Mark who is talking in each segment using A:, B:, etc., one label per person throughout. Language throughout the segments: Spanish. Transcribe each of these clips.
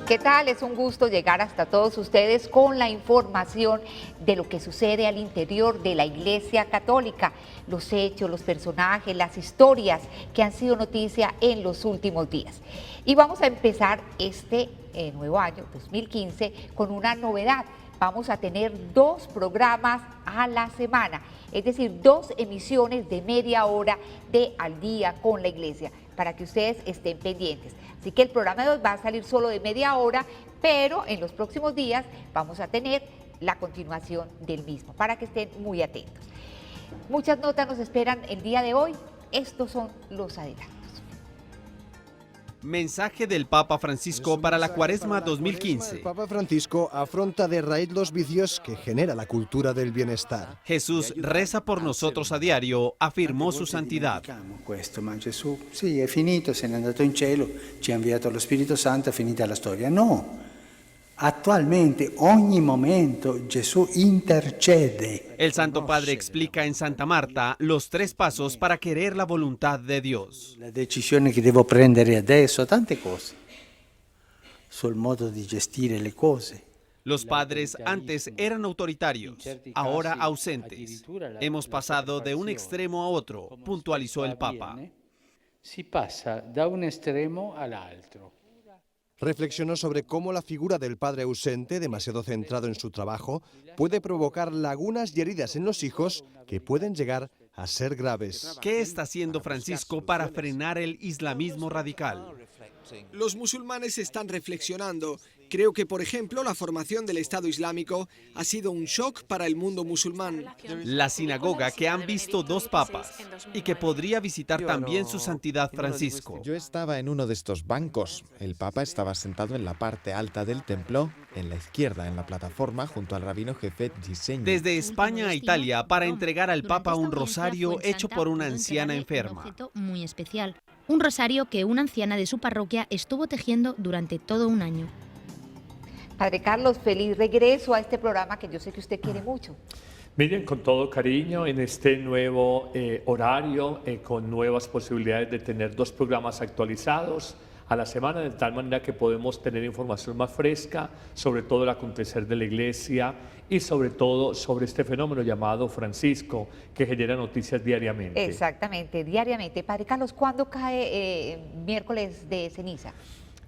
A: ¿Qué tal? Es un gusto llegar hasta todos ustedes con la información de lo que sucede al interior de la Iglesia Católica, los hechos, los personajes, las historias que han sido noticia en los últimos días. Y vamos a empezar este nuevo año, 2015, con una novedad. Vamos a tener 2 programas a la semana, es decir, 2 emisiones de media hora de Al Día con la Iglesia, para que ustedes estén pendientes. Así que el programa de hoy va a salir solo de media hora, pero en los próximos días vamos a tener la continuación del mismo, para que estén muy atentos. Muchas notas nos esperan el día de hoy. Estos son los adelantos.
B: Mensaje del Papa Francisco para la Cuaresma 2015.
C: El Papa Francisco afronta de raíz los vicios que genera la cultura del bienestar.
B: Jesús reza por nosotros a diario, afirmó su santidad.
D: Questo, ma Gesù, sì, è finito, se n'è andato in cielo, ci ha inviato lo Spirito Santo, è finita la storia. No, attualmente, ogni momento, Gesù intercede.
B: El Santo Padre explica en Santa Marta los 3 pasos para querer la voluntad de Dios.
D: La decisione che devo prendere adesso, tante cose, sul modo di gestire le cose.
B: Los padres antes eran autoritarios, ahora ausentes. Hemos pasado de un extremo a otro, puntualizó el Papa.
E: Si pasa da un extremo all'altro.
C: Reflexionó sobre cómo la figura del padre ausente, demasiado centrado en su trabajo, puede provocar lagunas y heridas en los hijos que pueden llegar a ser graves.
B: ¿Qué está haciendo Francisco para frenar el islamismo radical?
F: Los musulmanes están reflexionando. Creo que, por ejemplo, la formación del Estado Islámico ha sido un shock para el mundo musulmán.
B: La sinagoga que han visto 2 papas y que podría visitar también su santidad Francisco.
G: Yo estaba en uno de estos bancos. El Papa estaba sentado en la parte alta del templo, en la izquierda, en la plataforma, junto al rabino jefe Giseño.
B: Desde España a Italia para entregar al Papa un rosario hecho por una anciana enferma.
H: Un objeto muy especial. Un rosario que una anciana de su parroquia estuvo tejiendo durante todo un año.
A: Padre Carlos, feliz regreso a este programa que yo sé que usted quiere mucho.
I: Miren, con todo cariño, en este nuevo horario, con nuevas posibilidades de tener 2 programas actualizados a la semana, de tal manera que podemos tener información más fresca sobre todo el acontecer de la Iglesia y sobre todo sobre este fenómeno llamado Francisco, que genera noticias diariamente.
A: Exactamente, diariamente. Padre Carlos, ¿cuándo cae miércoles de ceniza?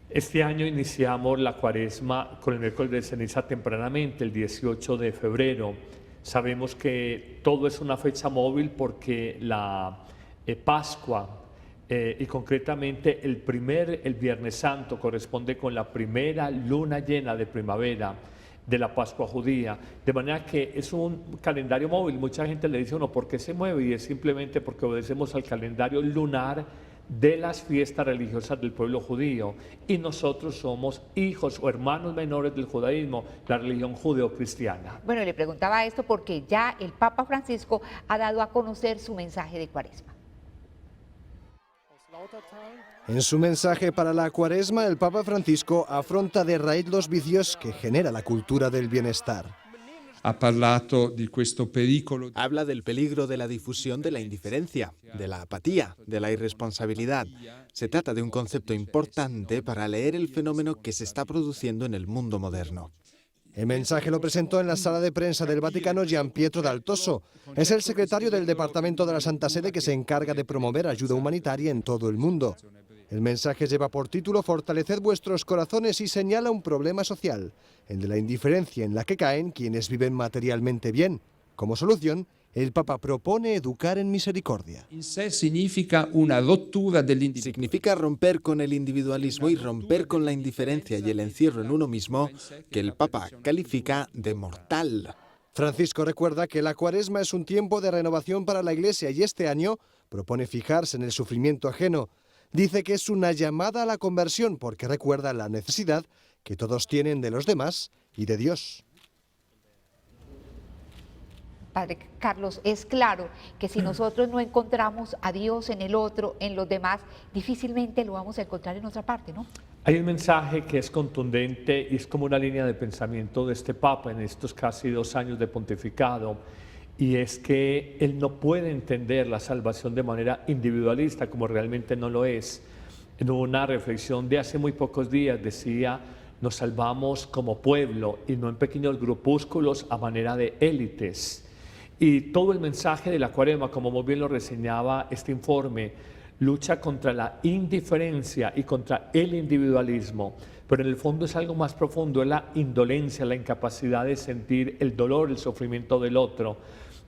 I: Este año iniciamos la Cuaresma con el miércoles de ceniza tempranamente, el 18 de febrero. Sabemos que todo es una fecha móvil porque la Pascua y concretamente el Viernes Santo corresponde con la primera luna llena de primavera de la Pascua judía, de manera que es un calendario móvil. Mucha gente le dice, ¿por qué se mueve? Y es simplemente porque obedecemos al calendario lunar de las fiestas religiosas del pueblo judío, y nosotros somos hijos o hermanos menores del judaísmo, la religión judeocristiana.
A: Bueno, le preguntaba esto porque ya el Papa Francisco ha dado a conocer su mensaje de Cuaresma.
C: En su mensaje para la Cuaresma, el Papa Francisco afronta de raíz los vicios que genera la cultura del bienestar.
G: Habla del peligro de la difusión de la indiferencia, de la apatía, de la irresponsabilidad. Se trata de un concepto importante para leer el fenómeno que se está produciendo en el mundo moderno.
C: El mensaje lo presentó en la sala de prensa del Vaticano Gian Pietro Daltoso. Es el secretario del Departamento de la Santa Sede que se encarga de promover ayuda humanitaria en todo el mundo. El mensaje lleva por título Fortaleced vuestros corazones y señala un problema social, el de la indiferencia en la que caen quienes viven materialmente bien. Como solución, el Papa propone educar en misericordia.
J: Significa
G: romper con el individualismo y romper con la indiferencia y el encierro en uno mismo, que el Papa califica de mortal.
C: Francisco recuerda que la Cuaresma es un tiempo de renovación para la Iglesia y este año propone fijarse en el sufrimiento ajeno. Dice que es una llamada a la conversión porque recuerda la necesidad que todos tienen de los demás y de Dios.
A: Padre Carlos, es claro que si nosotros no encontramos a Dios en el otro, en los demás, difícilmente lo vamos a encontrar en otra parte, ¿no?
I: Hay un mensaje que es contundente y es como una línea de pensamiento de este Papa en estos casi 2 años de pontificado, y es que él no puede entender la salvación de manera individualista, como realmente no lo es. En una reflexión de hace muy pocos días decía, nos salvamos como pueblo y no en pequeños grupúsculos a manera de élites. Y todo el mensaje de la Cuaresma, como muy bien lo reseñaba este informe, lucha contra la indiferencia y contra el individualismo, pero en el fondo es algo más profundo, es la indolencia, la incapacidad de sentir el dolor, el sufrimiento del otro.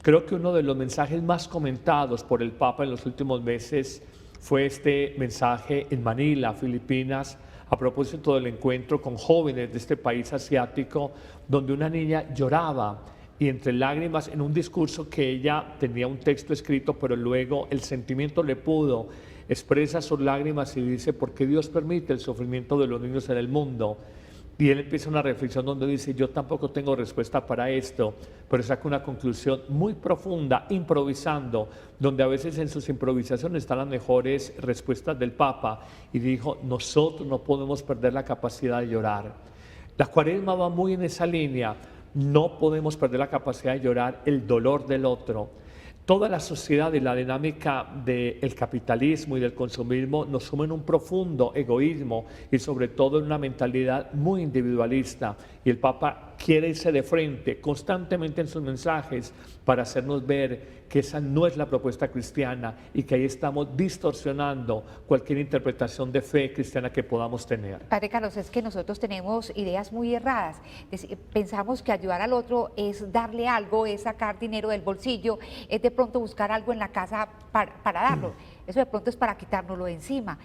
I: Creo que uno de los mensajes más comentados por el Papa en los últimos meses fue este mensaje en Manila, Filipinas, a propósito del encuentro con jóvenes de este país asiático, donde una niña lloraba y entre lágrimas en un discurso que ella tenía un texto escrito, pero luego el sentimiento le pudo, expresa sus lágrimas y dice, ¿por qué Dios permite el sufrimiento de los niños en el mundo? Y él empieza una reflexión donde dice, yo tampoco tengo respuesta para esto, pero saca una conclusión muy profunda, improvisando, donde a veces en sus improvisaciones están las mejores respuestas del Papa, y dijo, nosotros no podemos perder la capacidad de llorar. La Cuaresma va muy en esa línea, no podemos perder la capacidad de llorar el dolor del otro. Toda la sociedad y la dinámica del capitalismo y del consumismo nos sumen en un profundo egoísmo y sobre todo en una mentalidad muy individualista. Y el Papa quiere irse de frente constantemente en sus mensajes para hacernos ver que esa no es la propuesta cristiana y que ahí estamos distorsionando cualquier interpretación de fe cristiana que podamos tener.
A: Padre Carlos, es que nosotros tenemos ideas muy erradas. Pensamos que ayudar al otro es darle algo, es sacar dinero del bolsillo, es de pronto buscar algo en la casa para darlo. Eso de pronto es para quitárnoslo de encima.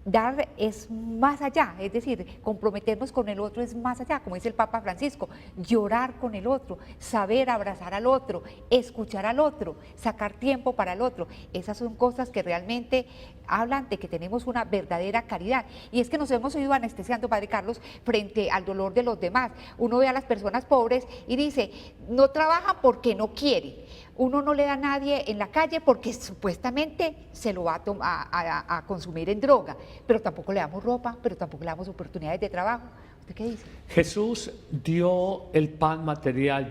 A: Dar es más allá, es decir, comprometernos con el otro es más allá, como dice el Papa Francisco, llorar con el otro, saber abrazar al otro, escuchar al otro, sacar tiempo para el otro. Esas son cosas que realmente hablan de que tenemos una verdadera caridad. Y es que nos hemos ido anestesiando, Padre Carlos, frente al dolor de los demás. Uno ve a las personas pobres y dice, no trabajan porque no quieren. Uno no le da a nadie en la calle porque supuestamente se lo va a consumir en droga, pero tampoco le damos ropa, pero tampoco le damos oportunidades de trabajo. ¿Usted qué dice?
I: Jesús dio el pan material,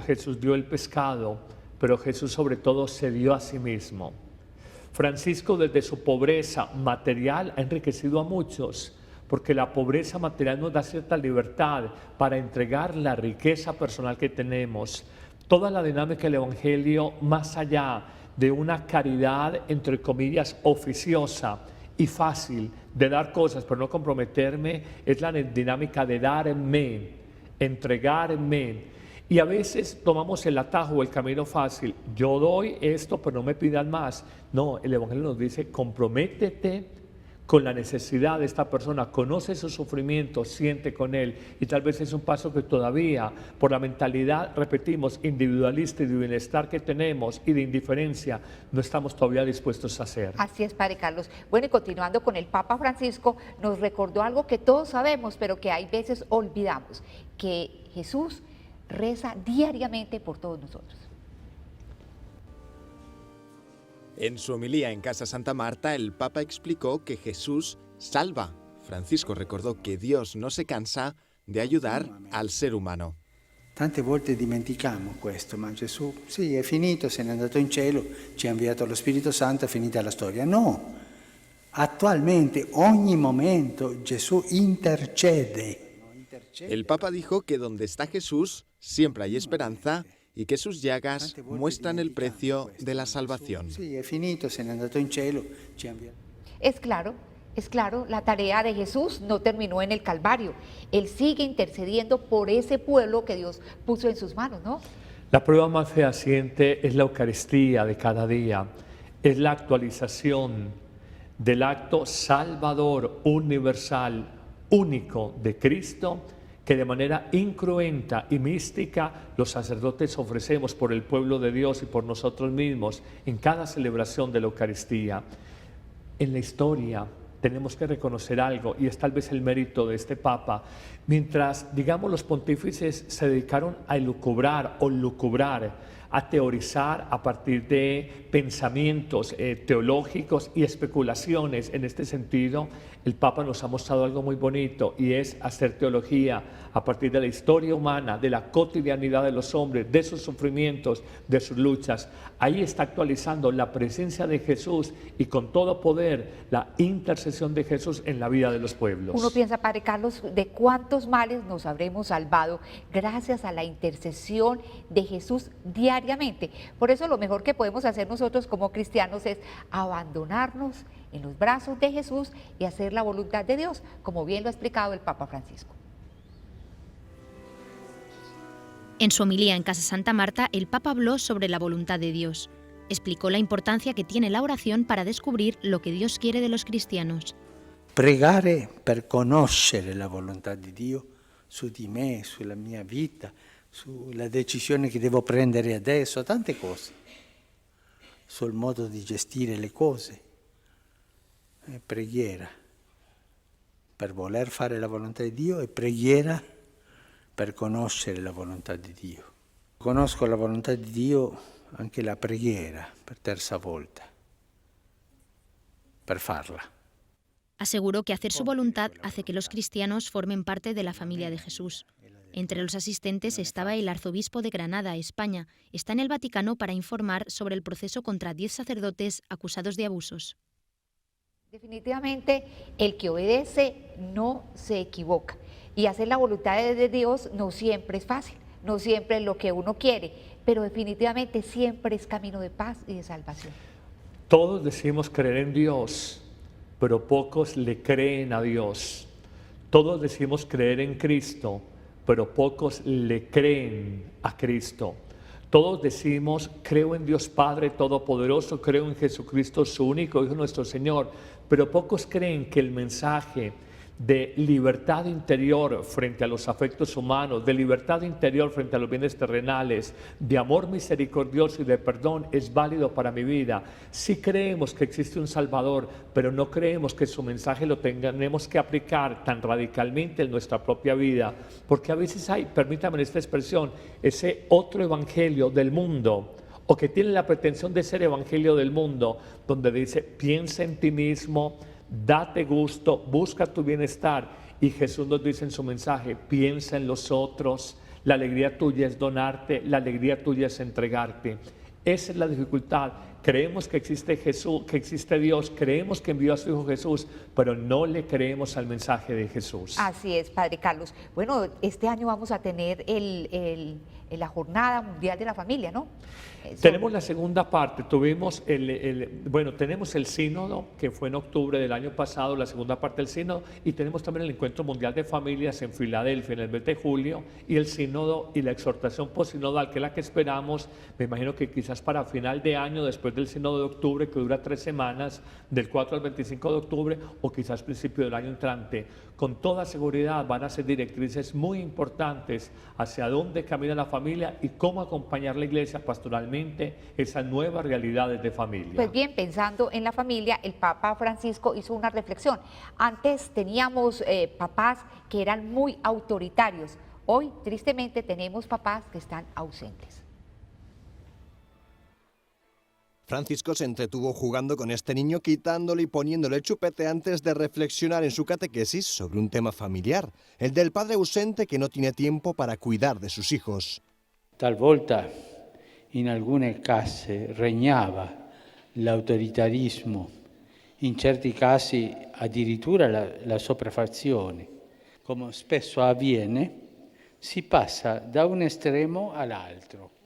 I: Jesús dio el pescado, pero Jesús sobre todo se dio a sí mismo. Francisco desde su pobreza material ha enriquecido a muchos, porque la pobreza material nos da cierta libertad para entregar la riqueza personal que tenemos. Toda la dinámica del Evangelio, más allá de una caridad, entre comillas, oficiosa y fácil de dar cosas, pero no comprometerme, es la dinámica de darme, entregarme. Y a veces tomamos el atajo o el camino fácil. Yo doy esto, pero no me pidan más. No, el Evangelio nos dice, comprométete con la necesidad de esta persona, conoce su sufrimiento, siente con él, y tal vez es un paso que todavía, por la mentalidad, repetimos, individualista y de bienestar que tenemos y de indiferencia, no estamos todavía dispuestos a hacer.
A: Así es, Padre Carlos. Bueno, y continuando con el Papa Francisco, nos recordó algo que todos sabemos, pero que hay veces olvidamos, que Jesús reza diariamente por todos nosotros.
G: En su homilía en Casa Santa Marta, el Papa explicó que Jesús salva. Francisco recordó que Dios no se cansa de ayudar al ser umano.
D: Tante volte dimentichiamo questo, ma Gesù, sì, è finito, se n'è andato in cielo, ci ha inviato lo Spirito Santo, è finita la storia. No, attualmente, ogni momento, Gesù intercede.
G: El Papa dijo que donde está Jesús, siempre hay esperanza y que sus llagas muestran el precio de la salvación.
D: Sí, è finito, se n'è andato in cielo, ci ha inviato.
A: Es claro, la tarea de Jesús no terminó en el Calvario. Él sigue intercediendo por ese pueblo que Dios puso en sus manos, ¿no?
I: La prueba más fehaciente es la Eucaristía de cada día, es la actualización del acto salvador, universal, único de Cristo, que de manera incruenta y mística los sacerdotes ofrecemos por el pueblo de Dios y por nosotros mismos en cada celebración de la Eucaristía. En la historia tenemos que reconocer algo, y es tal vez el mérito de este Papa. Mientras, digamos, los pontífices se dedicaron a elucubrar o lucubrar a teorizar a partir de pensamientos teológicos y especulaciones. En este sentido, el Papa nos ha mostrado algo muy bonito y es hacer teología a partir de la historia humana, de la cotidianidad de los hombres, de sus sufrimientos, de sus luchas. Ahí está actualizando la presencia de Jesús y con todo poder la intercesión de Jesús en la vida de los pueblos.
A: Uno piensa, Padre Carlos, de cuántos males nos habremos salvado gracias a la intercesión de Jesús diariamente. Por eso lo mejor que podemos hacer nosotros como cristianos es abandonarnos en los brazos de Jesús y hacer la voluntad de Dios, como bien lo ha explicado el Papa Francisco.
H: En su homilía en Casa Santa Marta, el Papa habló sobre la voluntad de Dios. Explicó la importancia que tiene la oración para descubrir lo que Dios quiere de los cristianos.
D: Pregare per conoscere la volontà di Dio su di me, sulla mia vita, sulla decisione che devo prendere adesso, tante cose, sul modo di gestire le cose. Preghiera per voler fare la volontà di Dio e preghiera per conoscere la volontà di Dio. Conosco la volontà di Dio anche la preghiera per terza volta, per farla.
H: Aseguró que hacer su voluntad hace que los cristianos formen parte de la familia de Jesús. Entre los asistentes estaba el arzobispo de Granada, España. Está en el Vaticano para informar sobre el proceso contra 10 sacerdotes acusados de abusos.
A: Definitivamente, el que obedece no se equivoca. Y hacer la voluntad de Dios no siempre es fácil, no siempre es lo que uno quiere, pero definitivamente siempre es camino de paz y de salvación.
I: Todos decimos creer en Dios, pero pocos le creen a Dios. Todos decimos creer en Cristo, pero pocos le creen a Cristo. Todos decimos creo en Dios Padre Todopoderoso, creo en Jesucristo, su único Hijo, nuestro Señor, pero pocos creen que el mensaje de libertad interior frente a los afectos humanos, de libertad interior frente a los bienes terrenales, de amor misericordioso y de perdón es válido para mi vida. Sí creemos que existe un Salvador, pero no creemos que su mensaje lo tenemos que aplicar tan radicalmente en nuestra propia vida, porque a veces hay, permítame esta expresión, ese otro evangelio del mundo, o que tiene la pretensión de ser evangelio del mundo, donde dice piensa en ti mismo, date gusto, busca tu bienestar, y Jesús nos dice en su mensaje, piensa en los otros, la alegría tuya es donarte, la alegría tuya es entregarte. Esa es la dificultad. Creemos que existe Jesús, que existe Dios, creemos que envió a su Hijo Jesús, pero no le creemos al mensaje de Jesús.
A: Así es, Padre Carlos. Bueno, este año vamos a tener la Jornada Mundial de la Familia, ¿no?
I: Tenemos la segunda parte, tenemos el sínodo que fue en octubre del año pasado, la segunda parte del sínodo, y tenemos también el Encuentro Mundial de Familias en Filadelfia en el mes de julio, y el sínodo y la exhortación postsinodal, que es la que esperamos, me imagino que quizás para final de año, después del sínodo de octubre, que dura 3 semanas, del 4 al 25 de octubre, o quizás principio del año entrante. Con toda seguridad van a ser directrices muy importantes hacia dónde camina la familia y cómo acompañar la iglesia pastoralmente esas nuevas realidades de familia.
A: Pues bien, pensando en la familia, el Papa Francisco hizo una reflexión. Antes teníamos papás que eran muy autoritarios. Hoy, tristemente, tenemos papás que están ausentes.
C: Francisco se entretuvo jugando con este niño, quitándole y poniéndole el chupete antes de reflexionar en su catequesis sobre un tema familiar, el del padre ausente que no tiene tiempo para cuidar de sus hijos.
E: Talvolta in alcune case regnava l'autoritarismo, in certi casi addirittura la sopraffazione. Come spesso avviene, si passa da un estremo all'altro.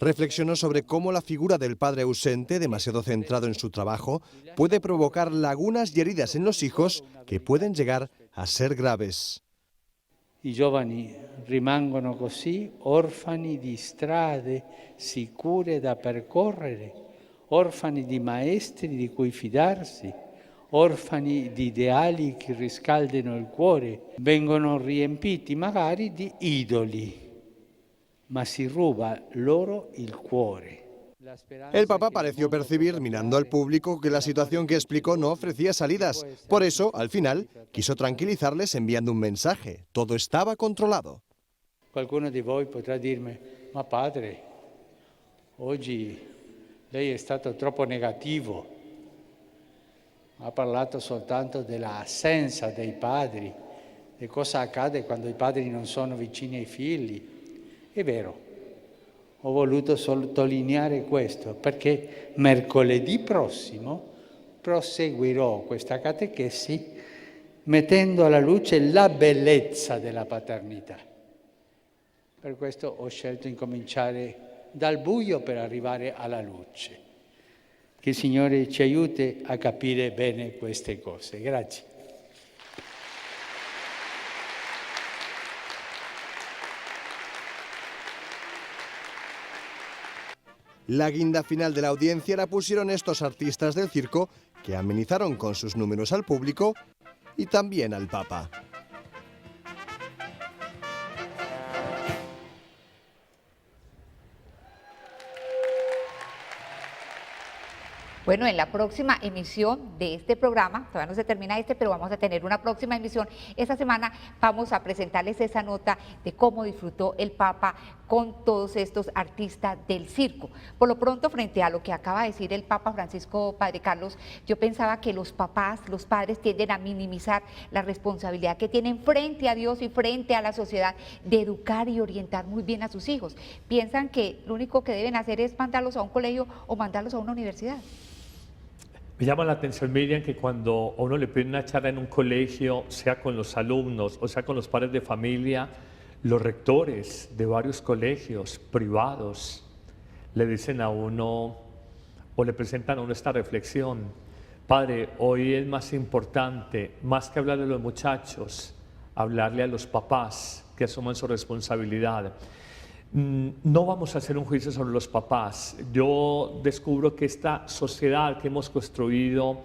C: Reflexionó sobre cómo la figura del padre ausente, demasiado centrado en su trabajo, puede provocar lagunas y heridas en los hijos que pueden llegar a ser graves.
E: I giovani rimangono così orfani di strade sicure da percorrere, orfani di maestri di cui fidarsi, orfani di ideali che riscaldino il cuore, vengono riempiti magari di idoli, ma si ruba loro il cuore.
C: El Papa pareció percibir, mirando al público, que la situación que explicó no ofrecía salidas. Por eso, al final, quiso tranquilizarles enviando un mensaje. Todo estaba controlado.
E: Qualcuno di voi potrà dirmi, ma padre, Oggi lei è stato troppo negativo, ha parlato soltanto dell'assenza dei padri, di cosa accade quando i padri non sono vicini ai figli. È vero, ho voluto sottolineare questo perché mercoledì prossimo proseguirò questa catechesi mettendo alla luce la bellezza della paternità. Per questo ho scelto di cominciare dal buio per arrivare alla luce. Che il Signore ci aiuti a capire bene queste cose. Grazie.
C: La guinda final de la audiencia la pusieron estos artistas del circo que amenizaron con sus números al público y también al Papa.
A: Bueno, en la próxima emisión de este programa, todavía no se termina pero vamos a tener una próxima emisión. Esta semana vamos a presentarles esa nota de cómo disfrutó el Papa con todos estos artistas del circo. Por lo pronto, frente a lo que acaba de decir el Papa Francisco, Padre Carlos, yo pensaba que los papás, los padres tienden a minimizar la responsabilidad que tienen frente a Dios y frente a la sociedad de educar y orientar muy bien a sus hijos. Piensan que lo único que deben hacer es mandarlos a un colegio o mandarlos a una universidad.
I: Me llama la atención, Miriam, que cuando a uno le pide una charla en un colegio, sea con los alumnos o sea con los padres de familia, los rectores de varios colegios privados le dicen a uno o le presentan a uno esta reflexión: padre, hoy es más importante, más que hablarle a los muchachos, hablarle a los papás que asuman su responsabilidad. No vamos a hacer un juicio sobre los papás. Yo descubro que esta sociedad que hemos construido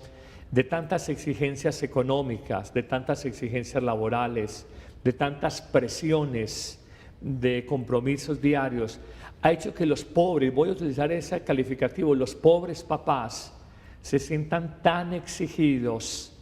I: de tantas exigencias económicas, de tantas exigencias laborales, de tantas presiones, de compromisos diarios, ha hecho que los pobres, voy a utilizar ese calificativo, los pobres papás se sientan tan exigidos,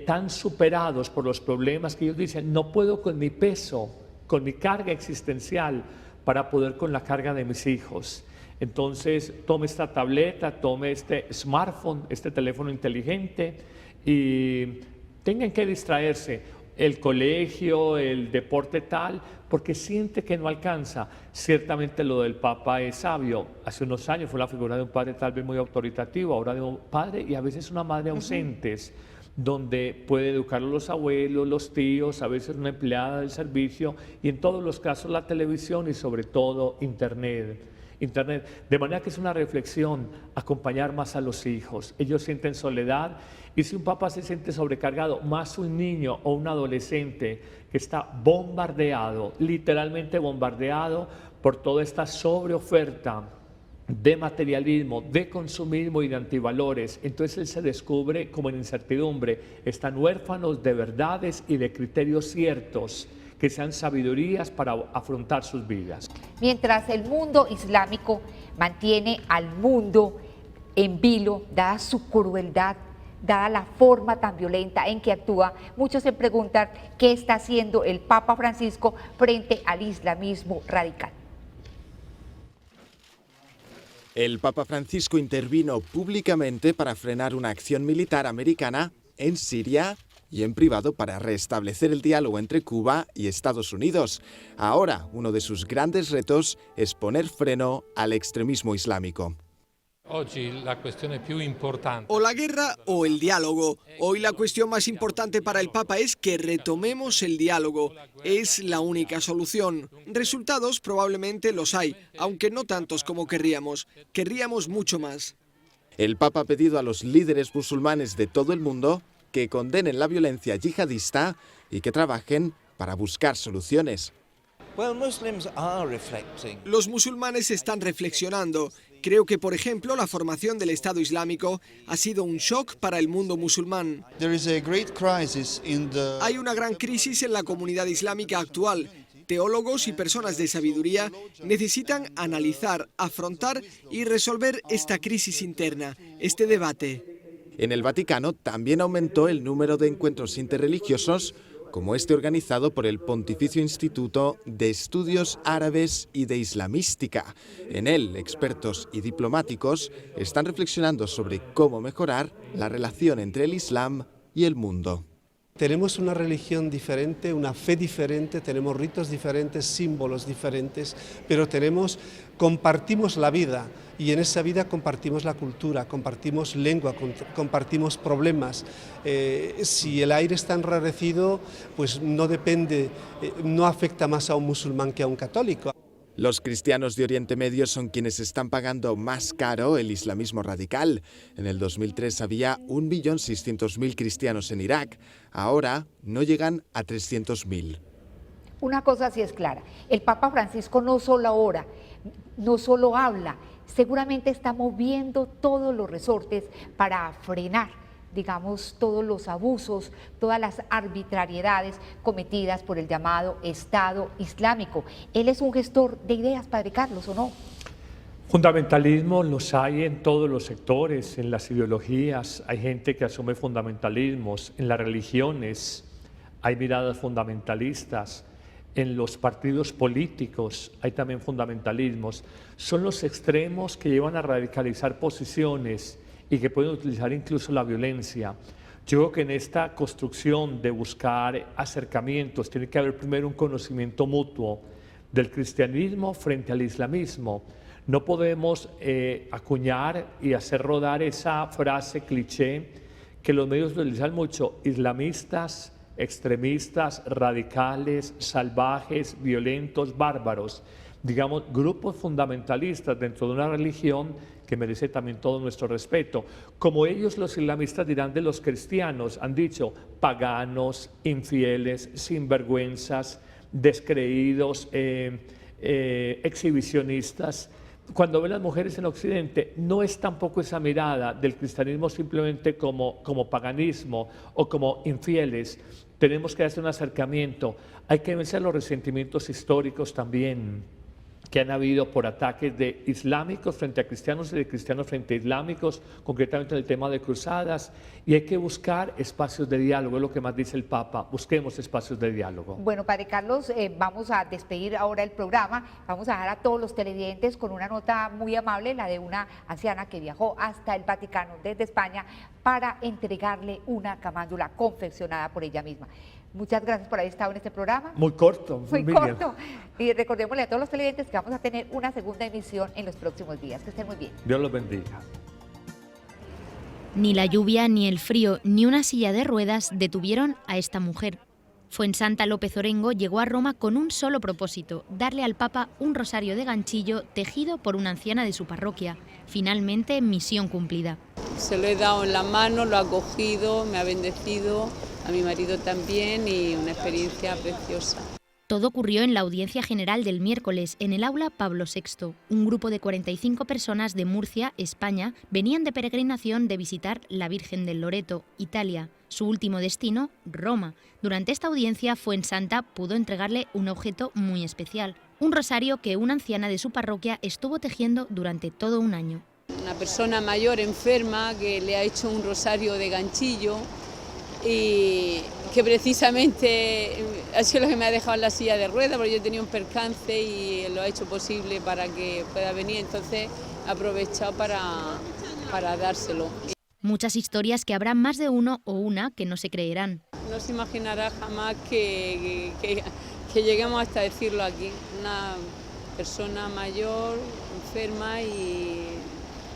I: tan superados por los problemas que ellos dicen: no puedo con mi peso, con mi carga existencial para poder con la carga de mis hijos. Entonces tome esta tableta, tome este smartphone, este teléfono inteligente y tengan que distraerse, el colegio, el deporte tal, porque siente que no alcanza. Ciertamente lo del Papa es sabio. Hace unos años fue la figura de un padre tal vez muy autoritativo, ahora de un padre y a veces una madre ausentes, donde puede educar a los abuelos, los tíos, a veces una empleada del servicio y en todos los casos la televisión y sobre todo Internet. De manera que es una reflexión, acompañar más a los hijos. Ellos sienten soledad y si un papá se siente sobrecargado, más un niño o un adolescente que está bombardeado, literalmente bombardeado por toda esta sobreoferta de materialismo, de consumismo y de antivalores, entonces él se descubre como en incertidumbre. Están huérfanos de verdades y de criterios ciertos que sean sabidurías para afrontar sus vidas.
A: Mientras el mundo islámico mantiene al mundo en vilo, dada su crueldad, dada la forma tan violenta en que actúa, muchos se preguntan qué está haciendo el Papa Francisco frente al islamismo radical.
G: El Papa Francisco intervino públicamente para frenar una acción militar americana en Siria y en privado para restablecer el diálogo entre Cuba y Estados Unidos. Ahora, uno de sus grandes retos es poner freno al extremismo islámico.
F: O la guerra o el diálogo. Hoy la cuestión más importante para el Papa es que retomemos el diálogo. Es la única solución. Resultados probablemente los hay, aunque no tantos como querríamos. Querríamos mucho más.
G: El Papa ha pedido a los líderes musulmanes de todo el mundo que condenen la violencia yihadista y que trabajen para buscar soluciones.
F: Los musulmanes están reflexionando. Creo que, por ejemplo, la formación del Estado Islámico ha sido un shock para el mundo musulmán. Hay una gran crisis en la comunidad islámica actual. Teólogos y personas de sabiduría necesitan analizar, afrontar y resolver esta crisis interna, este debate.
G: En el Vaticano también aumentó el número de encuentros interreligiosos como este organizado por el Pontificio Instituto de Estudios Árabes y de Islamística. En él, expertos y diplomáticos están reflexionando sobre cómo mejorar la relación entre el Islam y el mundo.
J: Tenemos una religión diferente, una fe diferente, tenemos ritos diferentes, símbolos diferentes, pero compartimos la vida y en esa vida compartimos la cultura, compartimos lengua, compartimos problemas. Si el aire está enrarecido, pues no afecta más a un musulmán que a un católico.
G: Los cristianos de Oriente Medio son quienes están pagando más caro el islamismo radical. En el 2003 había 1.600.000 cristianos en Irak. Ahora no llegan a 300.000.
A: Una cosa sí es clara, el Papa Francisco no solo ora, no solo habla, seguramente está moviendo todos los resortes para frenar, digamos, todos los abusos, todas las arbitrariedades cometidas por el llamado Estado Islámico. Él es un gestor de ideas, Padre Carlos, ¿o no?
I: Fundamentalismo los hay en todos los sectores, en las ideologías, hay gente que asume fundamentalismos, en las religiones hay miradas fundamentalistas, en los partidos políticos hay también fundamentalismos. Son los extremos que llevan a radicalizar posiciones y que pueden utilizar incluso la violencia. Yo creo que en esta construcción de buscar acercamientos tiene que haber primero un conocimiento mutuo del cristianismo frente al islamismo. No podemos acuñar y hacer rodar esa frase cliché que los medios utilizan mucho: islamistas, extremistas, radicales, salvajes, violentos, bárbaros. Digamos, grupos fundamentalistas dentro de una religión que merece también todo nuestro respeto. Como ellos, los islamistas, dirán de los cristianos, han dicho paganos, infieles, sinvergüenzas, descreídos, exhibicionistas. Cuando ven las mujeres en Occidente, no es tampoco esa mirada del cristianismo simplemente como paganismo o como infieles. Tenemos que hacer un acercamiento. Hay que vencer los resentimientos históricos también que han habido por ataques de islámicos frente a cristianos y de cristianos frente a islámicos, concretamente en el tema de cruzadas, y hay que buscar espacios de diálogo, es lo que más dice el Papa: busquemos espacios de diálogo.
A: Bueno, Padre Carlos, vamos a despedir ahora el programa, vamos a dejar a todos los televidentes con una nota muy amable, la de una anciana que viajó hasta el Vaticano desde España para entregarle una camándula confeccionada por ella misma. Muchas gracias por haber estado en este programa.
I: Muy corto.
A: Muy corto. Y recordémosle a todos los televidentes que vamos a tener una segunda emisión en los próximos días. Que estén muy bien.
I: Dios los bendiga.
H: Ni la lluvia, ni el frío, ni una silla de ruedas detuvieron a esta mujer. Fuensanta López Orengo llegó a Roma con un solo propósito: darle al Papa un rosario de ganchillo tejido por una anciana de su parroquia. Finalmente, misión cumplida.
K: Se lo he dado en la mano, lo ha cogido, me ha bendecido, a mi marido también, y una experiencia preciosa.
H: Todo ocurrió en la audiencia general del miércoles en el aula Pablo VI. Un grupo de 45 personas de Murcia, España, venían de peregrinación de visitar la Virgen del Loreto, Italia. Su último destino, Roma. Durante esta audiencia, Fuensanta pudo entregarle un objeto muy especial: un rosario que una anciana de su parroquia estuvo tejiendo durante todo un año.
K: Una persona mayor enferma que le ha hecho un rosario de ganchillo y que precisamente ha sido lo que me ha dejado en la silla de ruedas, porque yo tenía un percance y lo ha hecho posible para que pueda venir, entonces he aprovechado para dárselo.
H: Muchas historias que habrá más de uno o una que no se creerán.
K: No se imaginará jamás que lleguemos hasta decirlo aquí. Una persona mayor, enferma y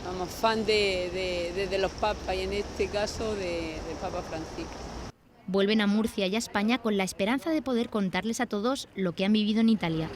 K: vamos, fan de los papas, y en este caso del Papa Francisco.
H: Vuelven a Murcia y a España con la esperanza de poder contarles a todos lo que han vivido en Italia.